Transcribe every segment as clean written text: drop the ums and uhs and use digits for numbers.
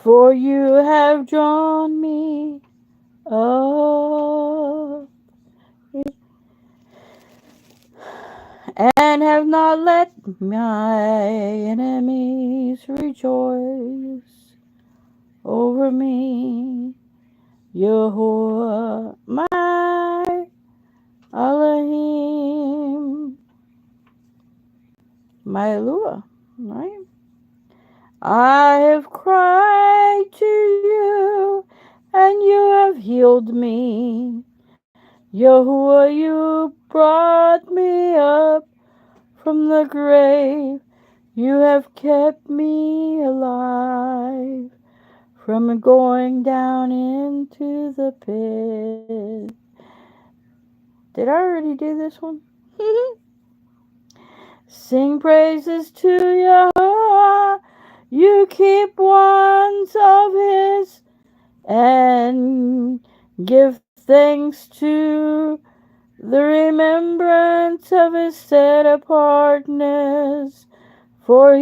For you have drawn me up and have not let my enemies rejoice over me. Yahuwah, my Elohim, my Eluah, right? I have cried to you, and you have healed me. Yahuwah, you brought me up from the grave. You have kept me alive from going down into the pit. Did I already do this one? Sing praises to Yahweh. You keep ones of his, and give thanks to the remembrance of his set apartness. For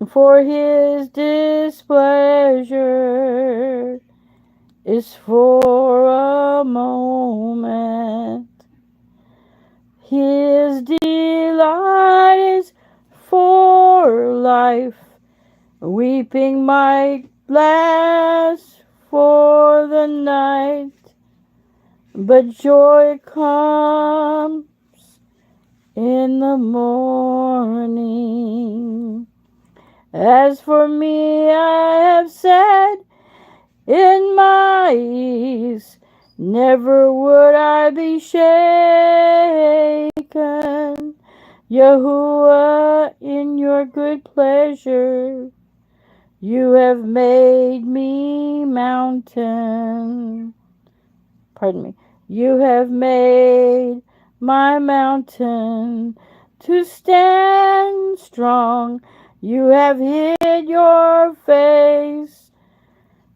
for his displeasure is for a moment. His delight is for life. Weeping might last for the night, but joy comes in the morning. As for me, I have said in my ease, never would I be shaken. Yahuwah, in your good pleasure, you have made me mountain. Pardon me. You have made my mountain to stand strong. You have hid your face,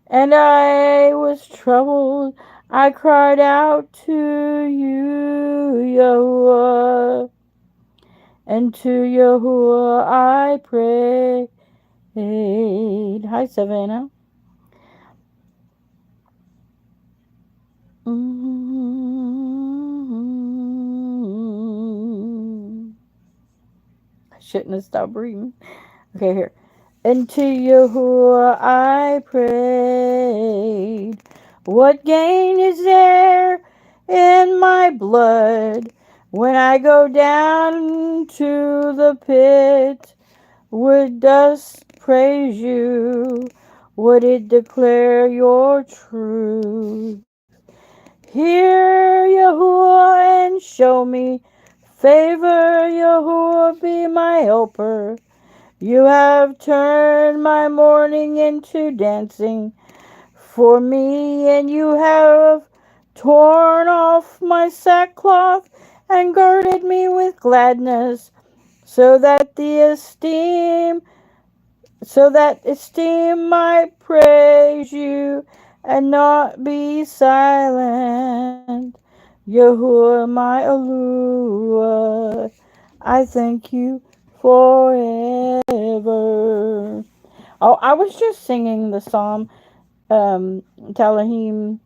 and I was troubled. I cried out to you, Yahuwah, and to Yahuwah I prayed. Hi, Savannah. I shouldn't have stopped breathing. Okay, here. And to Yahuwah I prayed. What gain is there in my blood when I go down to the pit? Would dust praise you? Would it declare your truth? Hear, Yahuwah, and show me favor. Yahuwah, be my helper. You have turned my mourning into dancing for me, and you have torn off my sackcloth and girded me with gladness, so that esteem might praise you and not be silent. Yahuwah, my Eluah, I thank you forever. Oh, I was just singing the Psalm, Tehillim,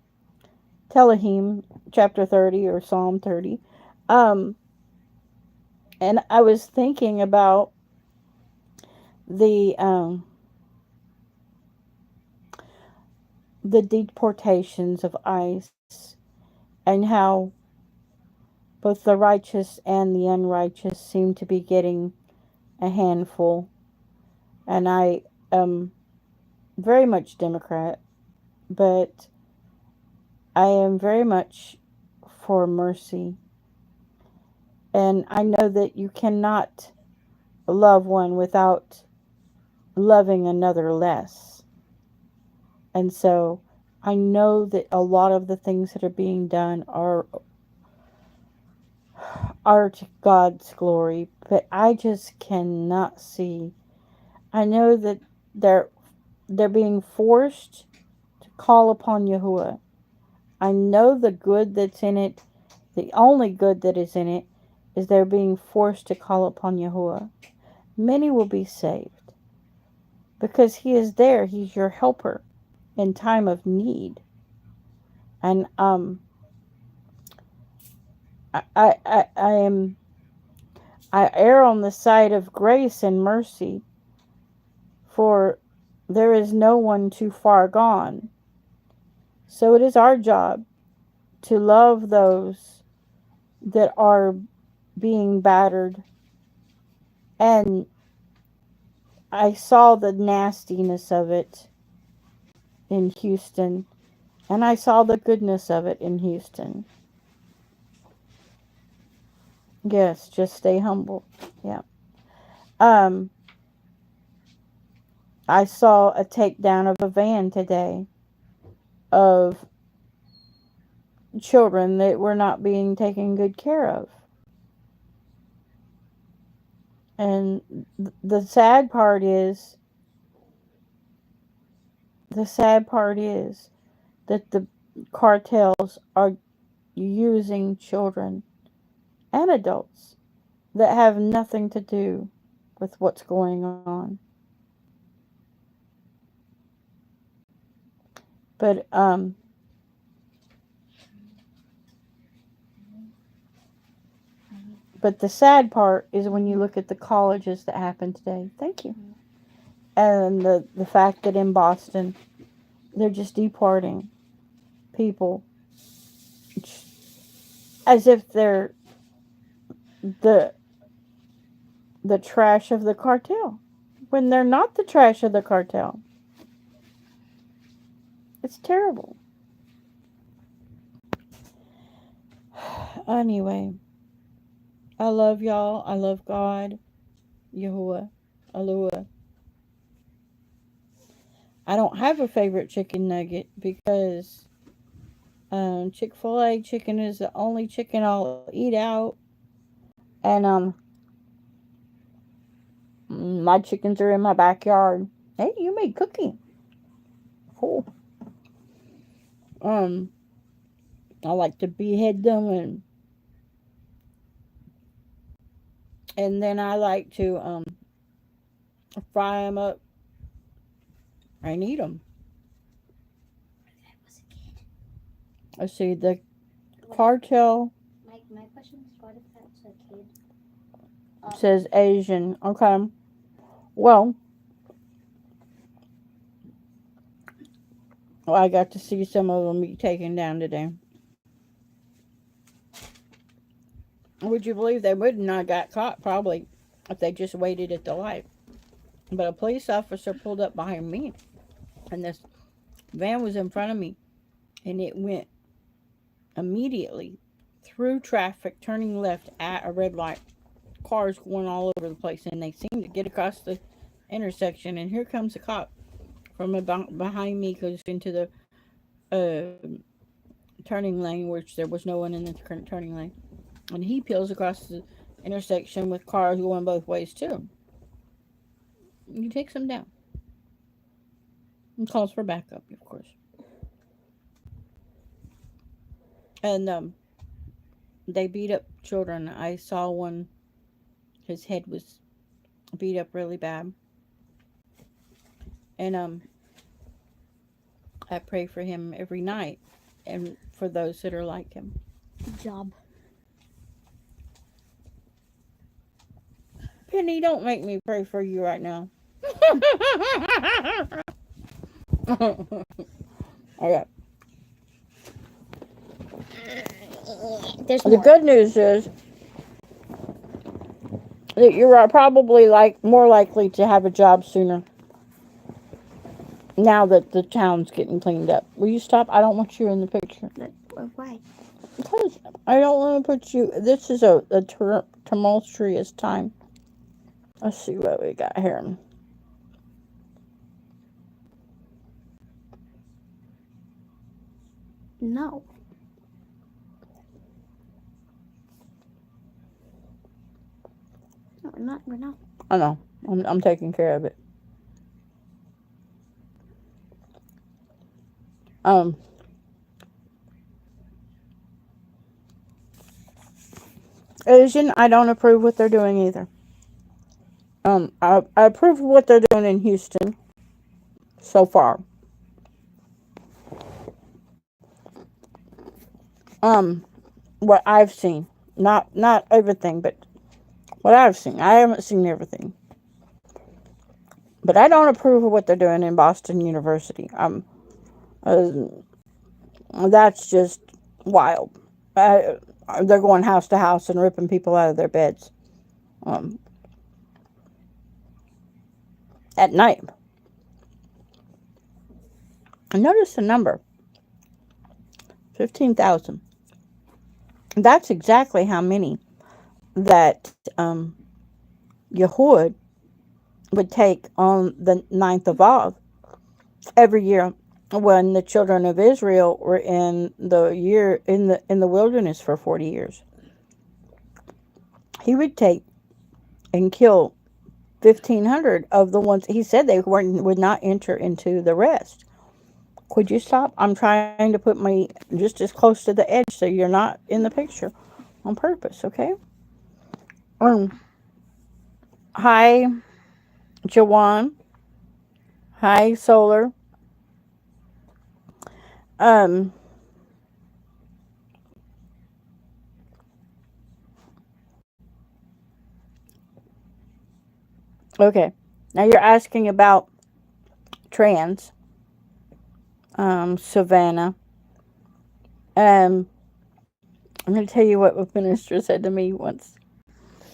chapter 30 or Psalm 30. Um, and I was thinking about the, the deportations of ICE and how both the righteous and the unrighteous seem to be getting a handful. And I am very much Democrat, but I am very much for mercy. And I know that you cannot love one without loving another less. And so I know that a lot of the things that are being done are to God's glory, but I just cannot see. I know that they're they're being forced to call upon Yahuwah. I know the good that's in it, the only good that is in it, is they're being forced to call upon Yahuwah. many will be saved. Because he is there, he's your helper in time of need. And I am I err on the side of grace and mercy, for there is no one too far gone. So it is our job to love those that are being battered. And I saw the nastiness of it in Houston, and I saw the goodness of it in Houston. Yes, just stay humble. Yeah. Um, I saw a takedown of a van today of children that were not being taken good care of. And the sad part is, that the cartels are using children and adults that have nothing to do with what's going on. But the sad part is when you look at the colleges that happened today. Thank you. And the fact that in Boston they're just deporting people as if they're the the trash of the cartel, when they're not the trash of the cartel. It's terrible. Anyway, I love y'all. I love God, Yahuwah, Aloha. I don't have a favorite chicken nugget because Chick-fil-A chicken is the only chicken I'll eat out. And my chickens are in my backyard. Hey, you made cookie. Cool. I like to behead them, and then I like to fry them up and eat them. Let's see, the cartel My question is, what if that's a kid? says Asian. Okay. Well, I got to see some of them be taken down today. Would you believe they would not got caught probably if they just waited at the light? But a police officer pulled up behind me, and this van was in front of me, and it went immediately through traffic, turning left at a red light. Cars going all over the place, and they seemed to get across the intersection. And here comes a cop from behind me, goes into the turning lane, which there was no one in the current turning lane, and he peels across the intersection with cars going both ways too. He takes them down and calls for backup, of course. And they beat up children. I saw one; his head was beat up really bad, and I pray for him every night, and for those that are like him. Good job. Penny, don't make me pray for you right now. Okay. The good news is that you're probably more likely to have a job sooner. Now that the town's getting cleaned up. Will you stop? I don't want you in the picture. Why? Because I don't want to put you... This is a tumultuous time. Let's see what we got here. No. No, we're not. We're not. I know. I'm taking care of it. Asian, I don't approve what they're doing either. I approve of what they're doing in Houston so far. Um, what I've seen, not everything, but what I've seen. I haven't seen everything, but I don't approve of what they're doing in Boston University. Uh, that's just wild. Uh, they're going house to house and ripping people out of their beds um, at night. I noticed the number 15,000. That's exactly how many that Yahuwah would take on the ninth of Av every year when the children of Israel were in the wilderness for 40 years. He would take and kill 1,500 of the ones he said they would not enter into the rest. Could you stop? I'm trying to put me just as close to the edge so you're not in the picture on purpose, okay? Um, hi, Jawan. Hi, Solar. Um, okay. Now you're asking about trans, Savannah. Um, I'm going to tell you what a minister said to me once.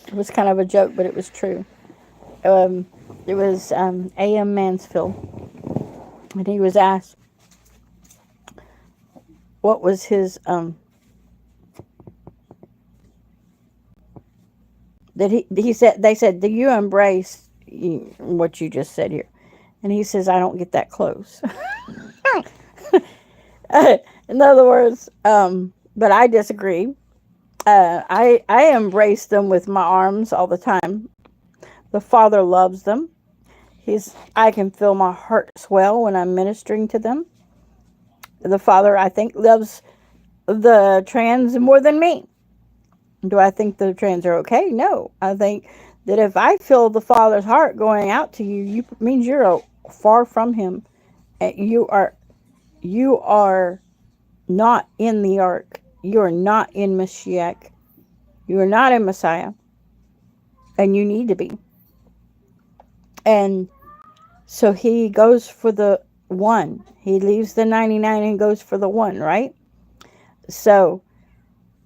It was kind of a joke, but it was true. Um, it was A.M. Mansfield, and he was asked what was his that he said they said, do you embrace what you just said here? And he says, I don't get that close. In other words, but I disagree. I embrace them with my arms all the time. The Father loves them. I can feel my heart swell when I'm ministering to them. The Father, I think, loves the trans more than me. Do I think the trans are okay? No. I think that if I feel the Father's heart going out to you, you means you're far from Him. And you are not in the ark. You are not in Mashiach. You are not in Messiah, and you need to be. And so he goes for the one. He leaves the 99 and goes for the one, right? So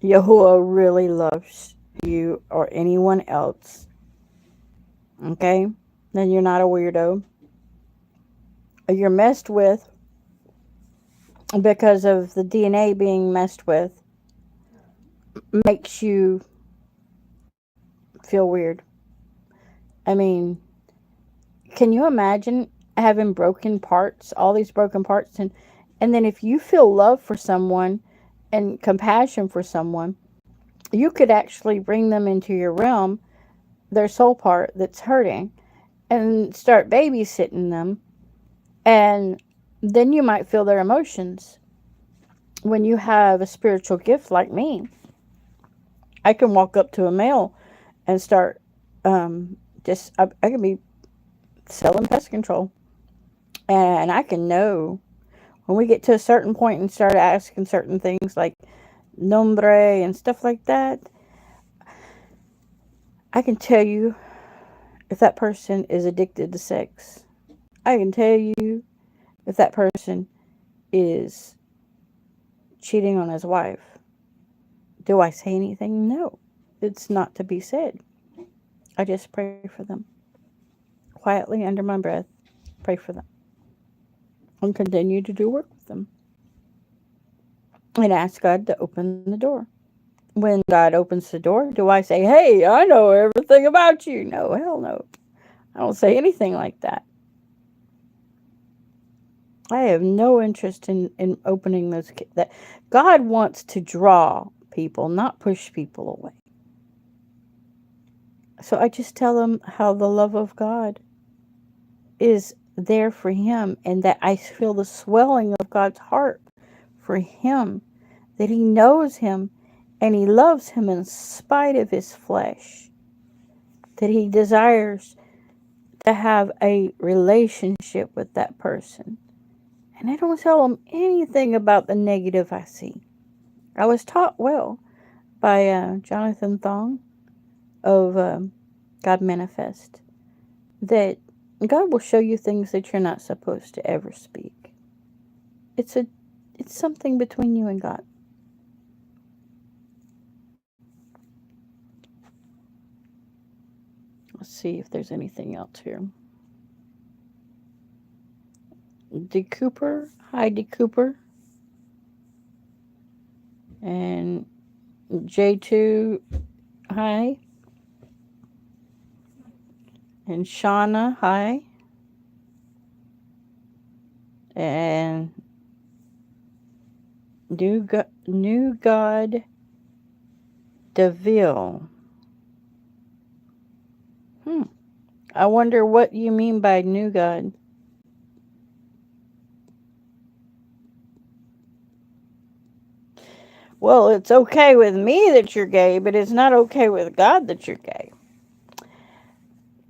Yahuwah really loves you or anyone else. Okay? Then you're not a weirdo. You're messed with because of the DNA being messed with makes you feel weird. I mean, can you imagine having broken parts, all these broken parts, and then if you feel love for someone and compassion for someone, you could actually bring them into your realm, their soul part that's hurting, and start babysitting them, and then you might feel their emotions. When you have a spiritual gift like me, I can walk up to a male and start I can be selling pest control, and I can know when we get to a certain point and start asking certain things like nombre and stuff like that, I can tell you if that person is addicted to sex. I can tell you if that person is cheating on his wife. Do I say anything? No. It's not to be said. I just pray for them. Quietly under my breath, pray for them. And continue to do work with them. And ask God to open the door. When God opens the door, do I say, hey, I know everything about you? No, hell no. I don't say anything like that. I have no interest in opening those. That God wants to draw people, not push people away. So I just tell them how the love of God is there for him, and that I feel the swelling of God's heart for him, that he knows him and he loves him in spite of his flesh, that he desires to have a relationship with that person. And I don't tell them anything about the negative I see. I was taught well by Jonathan Thong of God Manifest that God will show you things that you're not supposed to ever speak. It's a it's something between you and God. Let's see if there's anything else here. D Cooper, hi D Cooper, and J2, hi, and Shauna, hi, and New God Deville. Hmm. I wonder what you mean by new God. Well, it's okay with me that you're gay, but it's not okay with God that you're gay.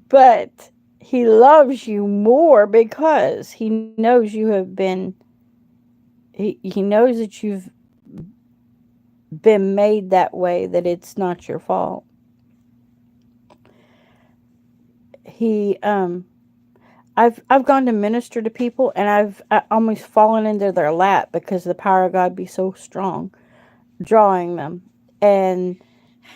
But He loves you more because He knows you have been, He knows that you've been made that way, that it's not your fault. He, I've gone to minister to people and I almost fallen into their lap because the power of God be so strong, drawing them. And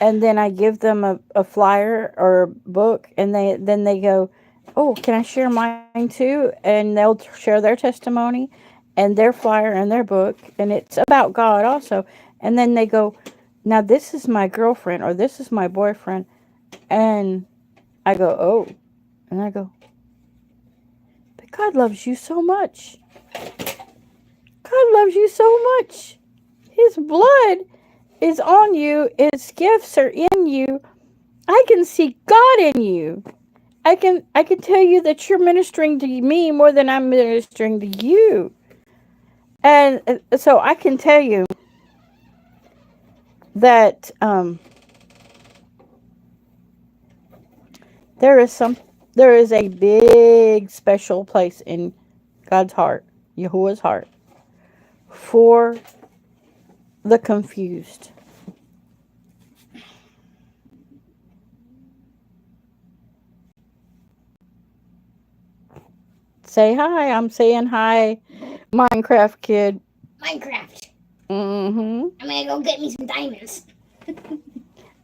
and then I give them a flyer or a book, and they go, "Oh, can I share mine too?" And they'll share their testimony, and their flyer and their book, and it's about God also. And then they go, "Now this is my girlfriend or this is my boyfriend," and I go, "Oh," and I go, "But God loves you so much. God loves you so much. His blood is on you. His gifts are in you. I can see God in you. I can tell you that you're ministering to me more than I'm ministering to you." And so I can tell you that there is some there is a big special place in God's heart, Yahuwah's heart, for the confused. Say hi. I'm saying hi, Minecraft kid. Minecraft. Mm-hmm. I'm gonna go get me some diamonds.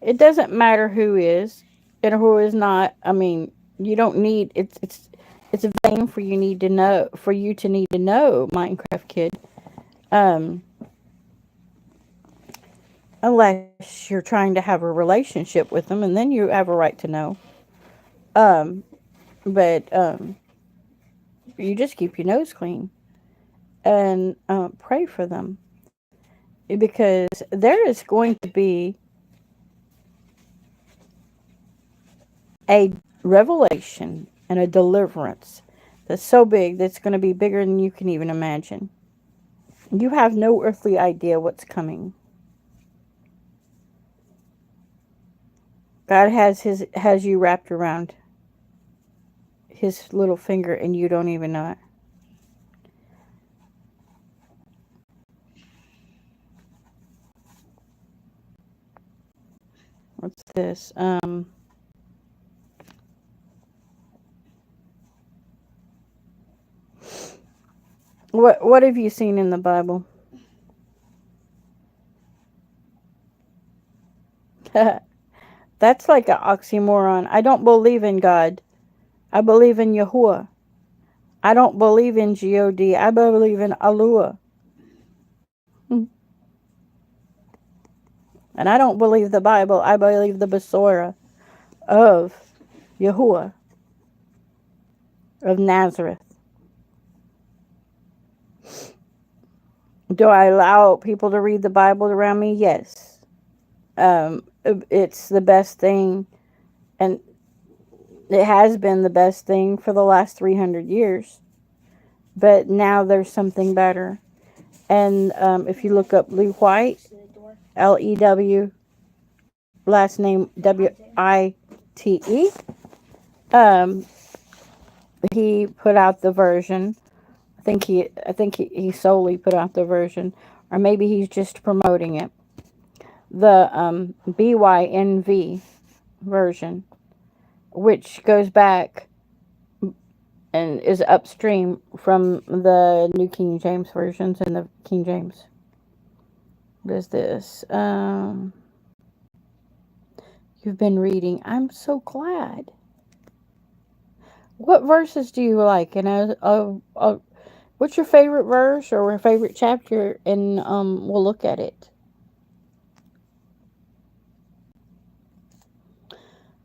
It doesn't matter who is and who is not. I mean, you don't need it's a vain for you to need to know, Minecraft kid. Um, unless you're trying to have a relationship with them, and then you have a right to know. Um, but you just keep your nose clean and pray for them because there is going to be a revelation and a deliverance that's so big that's going to be bigger than you can even imagine. You have no earthly idea what's coming. God has you wrapped around his little finger and you don't even know it. What's this? What have you seen in the Bible? That's like an oxymoron. I don't believe in God. I believe in Yahuwah. I don't believe in God. I believe in Alua. And I don't believe the Bible. I believe the Besorah of Yahuwah of Nazareth. Do I allow people to read the Bible around me? Yes. It's the best thing, and it has been the best thing for the last 300 years. But now there's something better. And if you look up Lew White, Lew, last name Wite, he put out the version. I think he solely put out the version, or maybe he's just promoting it. The BYNV version, which goes back and is upstream from the New King James versions and the King James. What is this? You've been reading. I'm so glad. What verses do you like? And what's your favorite verse or your favorite chapter? And we'll look at it.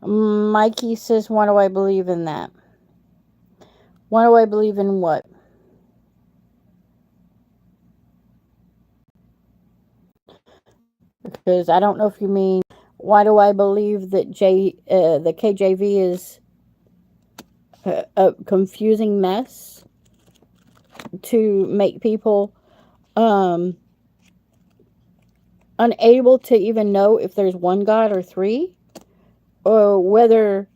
Mikey says, "Why do I believe in that? Why do I believe in what?" Because I don't know if you mean why do I believe that the KJV is a confusing mess to make people um, unable to even know if there's one God or three, or whether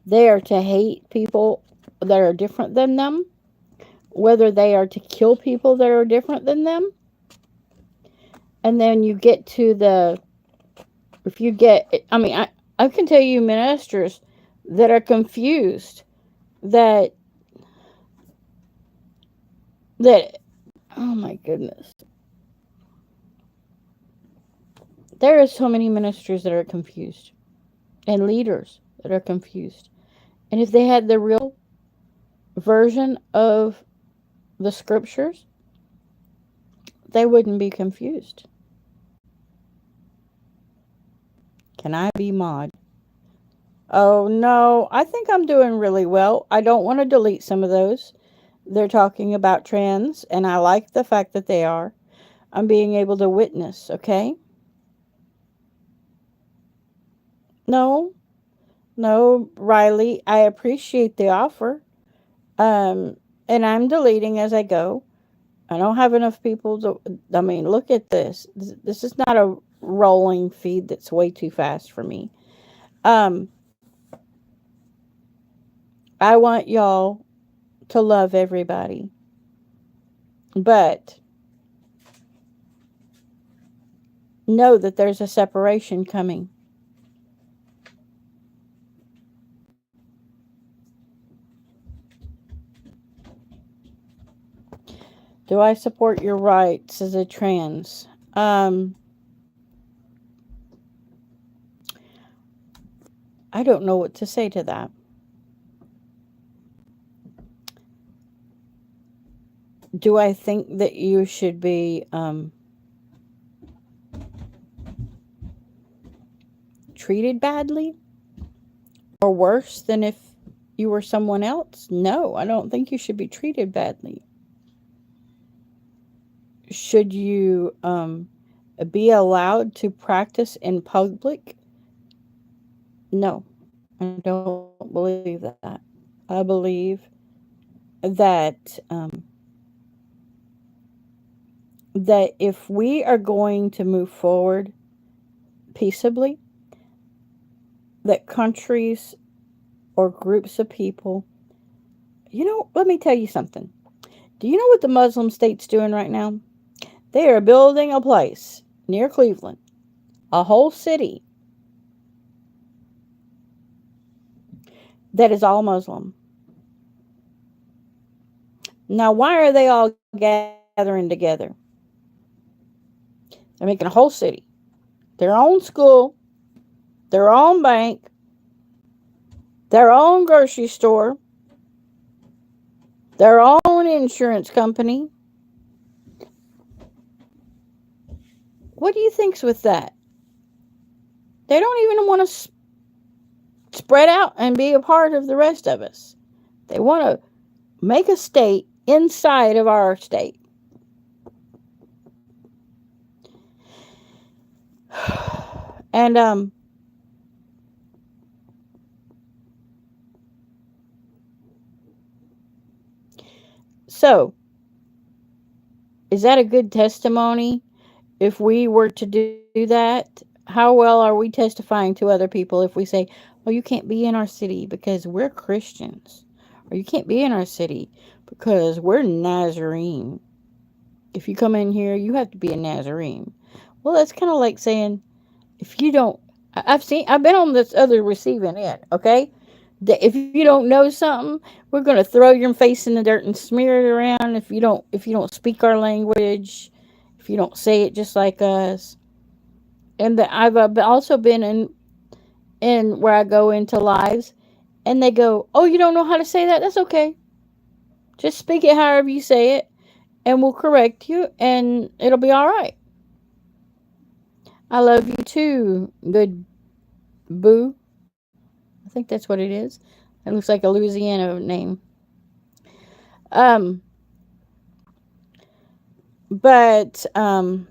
they are to hate people that are different than them, whether they are to kill people that are different than them. And then you get to the, if you get, I mean, I can tell you ministers that are confused that, that, oh my goodness. There are so many ministers that are confused and leaders that are confused. And if they had the real version of the scriptures, they wouldn't be confused. Can I be mod? Oh no, I think I'm doing really well. I don't want to delete some of those. They're talking about trends, and I like the fact that they are. I'm being able to witness, okay? No, no, Riley, I appreciate the offer. Um, and I'm deleting as I go. I don't have enough people to, I mean, look at this. This is not a rolling feed that's way too fast for me. Um, I want y'all to love everybody. But know that there's a separation coming. Do I support your rights as a trans? I don't know what to say to that. Do I think that you should be treated badly or worse than if you were someone else? No, I don't think you should be treated badly. Should you be allowed to practice in public? No, I don't believe that. I believe that that if we are going to move forward peaceably, that countries or groups of people, let me tell you something. Do you know what the Muslim state's doing right now? They are building a place near Cleveland, a whole city that is all Muslim. Now, why are they all gathering together? They're making a whole city, their own school, their own bank, their own grocery store, their own insurance company. What do you think's with that? They don't even want to spread out and be a part of the rest of us. They want to make a state inside of our state. And so is that a good testimony if we were to do that? How well are we testifying to other people if we say, "Oh, you can't be in our city because we're Christians," or you can't be in our city because we're Nazarene. If you come in here, you have to be a Nazarene. Well, that's kind of like saying, if you don't, I've been on this other receiving end, okay? That if you don't know something, we're going to throw your face in the dirt and smear it around if you don't speak our language, if you don't say it just like us. And I've also been in where I go into lives and they go, "Oh, you don't know how to say that? That's okay. Just speak it however you say it and we'll correct you and it'll be all right." I love you too, good boo. I think that's what it is. It looks like a Louisiana name. Um, but um,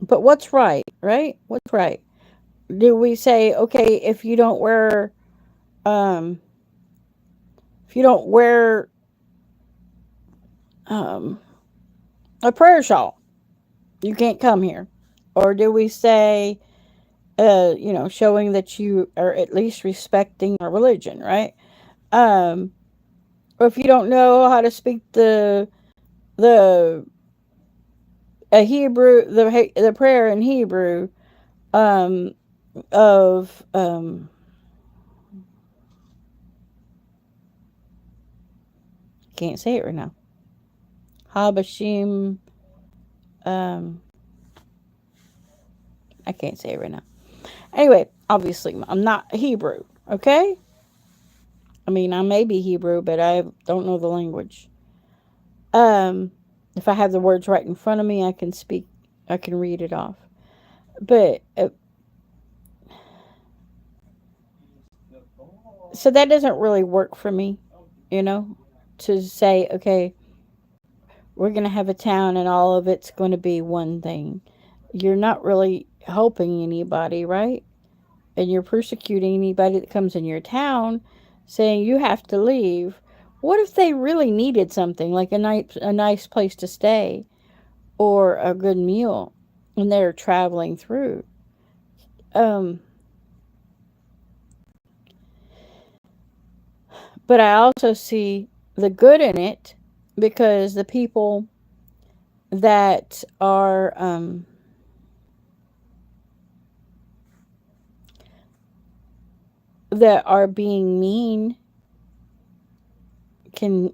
but what's right? Right? What's right? Do we say, okay, um if you don't wear um a prayer shawl, you can't come here? Or do we say, showing that you are at least respecting our religion, right? Um, or if you don't know how to speak the Hebrew, the prayer in Hebrew, um, of can't say it right now. Habashim, um, I can't say it right now. Anyway, obviously, I'm not Hebrew. Okay, I mean I may be Hebrew, but I don't know the language. Um, if I have the words right in front of me, I can speak. I can read it off. But so that doesn't really work for me, you know, to say, okay, we're going to have a town and all of it's going to be one thing. You're not really helping anybody, right? And you're persecuting anybody that comes in your town, saying you have to leave. What if they really needed something like a nice place to stay or a good meal and they're traveling through? Um, but I also see the good in it because the people that are being mean can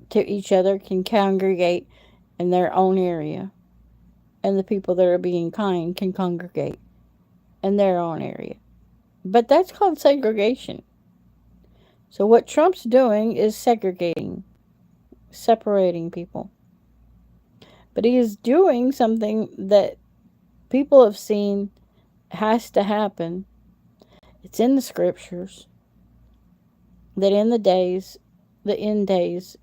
to each other can congregate in their own area, and the people that are being kind can congregate in their own area. But that's called segregation. So what Trump's doing is segregating, separating people. But he is doing something that people have seen has to happen. It's in the scriptures that in the end days,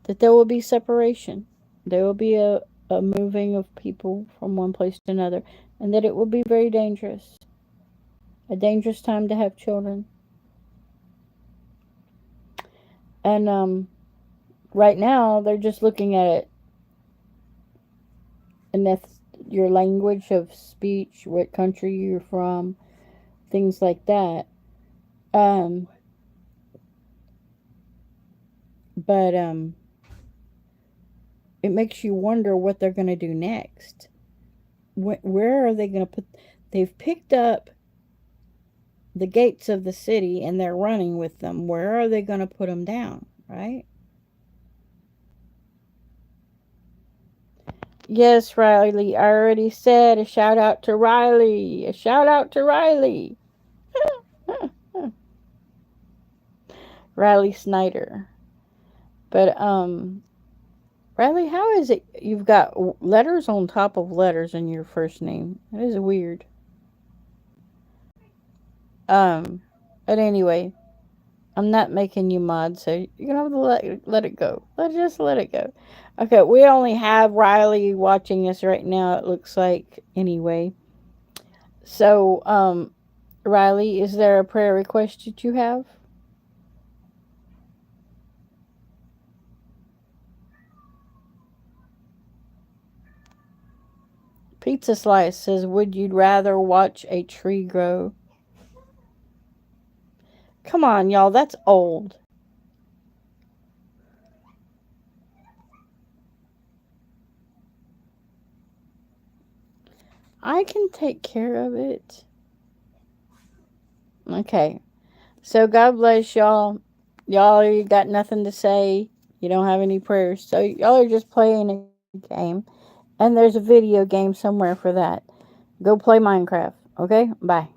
that there will be separation. There will be a moving of people from one place to another, and that it will be very dangerous. A dangerous time to have children. And right now, they're just looking at it, and that's your language of speech, what country you're from, things like that. Um, but it makes you wonder what they're going to do next. Where are they going to put? They've picked up the gates of the city and they're running with them. Where are they going to put them down, right? Yes, Riley. I already said a shout out to Riley. A shout out to Riley. Riley Snyder. But Riley, how is it you've got letters on top of letters in your first name? That is weird. Um, but anyway, I'm not making you mod, so you're gonna have to let it go. Let it go. Okay, we only have Riley watching us right now. It looks like anyway. So, Riley, is there a prayer request that you have? Pizza Slice says, "Would you rather watch a tree grow?" Come on, y'all. That's old. I can take care of it. Okay. So God bless y'all. Y'all, you got nothing to say. You don't have any prayers. So y'all are just playing a game. And there's a video game somewhere for that. Go play Minecraft. Okay? Bye.